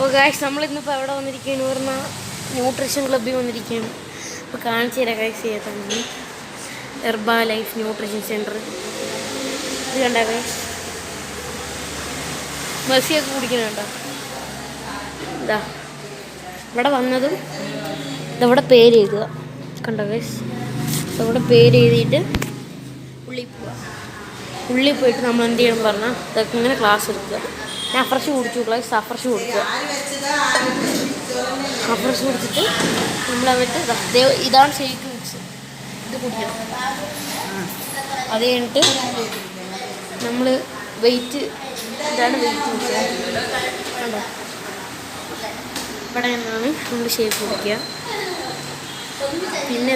അപ്പോൾ ഗൈസ് നമ്മളിന്നിപ്പോൾ എവിടെ വന്നിരിക്കുകയാണ് പറഞ്ഞാൽ ന്യൂട്രീഷൻ ക്ലബ്ബിൽ വന്നിരിക്കുകയാണ്. അപ്പോൾ കാണിച്ചു തരാം ഗൈസ് ചെയ്യാത്തത് ഹെർബാ ലൈഫ് ന്യൂട്രീഷൻ സെൻറ്റർ. ഇത് കണ്ട ഗൈസ് മെസ്സിയൊക്കെ കുടിക്കുന്നുണ്ടോ? ഇതാ ഇവിടെ വന്നതും ഇതവിടെ പേര് എഴുതുക. കണ്ടോ ഗൈസ്, ഇതവിടെ പേര് എഴുതിയിട്ട് ഉള്ളിൽ പോയിട്ട് നമ്മൾ എന്ത് ചെയ്യണം പറഞ്ഞാൽ ഇതൊക്കെ ഇങ്ങനെ ക്ലാസ് എടുക്കുക. ഞാൻ ഫ്രഷ് കുടിച്ചു ക്ലാസ് ഫ്രഷ് കൊടുക്കുക. ഫ്രഷ് കുടിച്ചിട്ട് നമ്മൾ എന്നിട്ട് ഇതാണ് ഷേക്ക് മിക്സ്, ഇത് കുടിക്കണം. അത് കഴിഞ്ഞിട്ട് നമ്മൾ വെയിറ്റ്, ഇതാണ് വെയിറ്റ് കുടിക്കുക. കണ്ടോ ഇവിടെ നിന്നാണ് നമ്മൾ ഷേക്ക് കുടിക്കുക. പിന്നെ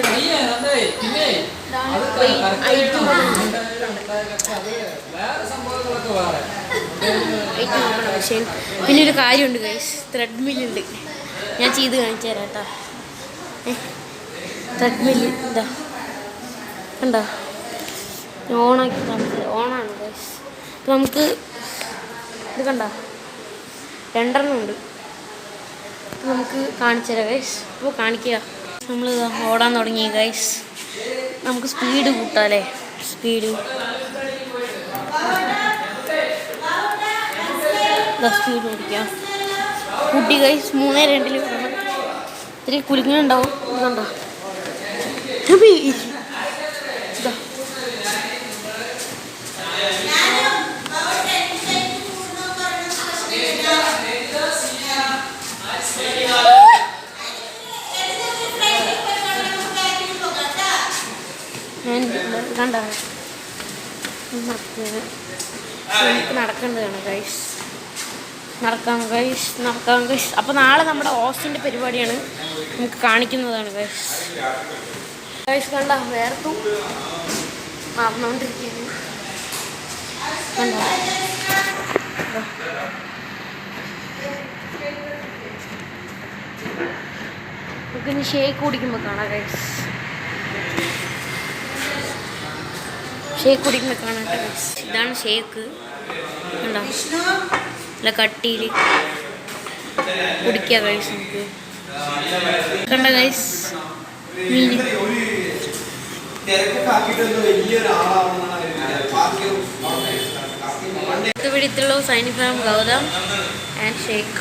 പിന്നെ ഒരു കാര്യമുണ്ട് ഗൈസ്, ത്രെഡ്മില്ലുണ്ട്. ഞാൻ ചെയ്ത് കാണിച്ചു തരാം കേട്ടോ. ത്രെഡ്മില്ല് ഇതാ കണ്ടോ, ഓണാക്കി കാണിച്ചത് ഓണാണ് ഗൈസ്. അപ്പം നമുക്ക് ഇത് കണ്ടോ 2 ഉണ്ട്. അപ്പം നമുക്ക് കാണിച്ചു തരാം ഗൈസ്. അപ്പോൾ കാണിക്കുക, നമ്മൾ ഓടാൻ തുടങ്ങി ഗൈസ്. നമുക്ക് സ്പീഡ് കൂട്ടാമല്ലേ, സ്പീഡ് ഓടിക്കാം. കൂട്ടി ഗൈസ് 3-2 ഇത്തിരി കുലുങ്ങുന്നുണ്ടാവും. ഇതുണ്ടോ കണ്ടോ നടക്കേണ്ടതാണ് ഗൈസ്. നടക്കാം ഗൈസ്. അപ്പോൾ നാളെ നമ്മുടെ ഓസ്റ്റിൻ്റെ പരിപാടിയാണ്, നമുക്ക് കാണിക്കുന്നതാണ് ഗൈസ്. കണ്ട വേർത്തും മറന്നുകൊണ്ടിരിക്കുകയാണ്. കണ്ടോ നമുക്കിനി ഷേക്ക് കുടിക്കുമ്പോൾ കാണാം ഗൈസ്. ഷേക്ക് കുടിക്കുമ്പോൾ കാണാം ഗൈസ്. ഇതാണ് ഷേക്ക്. കണ്ടോ നല്ല കട്ടിയിൽ കുടിക്കുക ഗൈസ്. നമുക്ക് കണ്ട ഗൈസ് ഇത്രയുള്ളൂ. Sainik from Gautam and shake.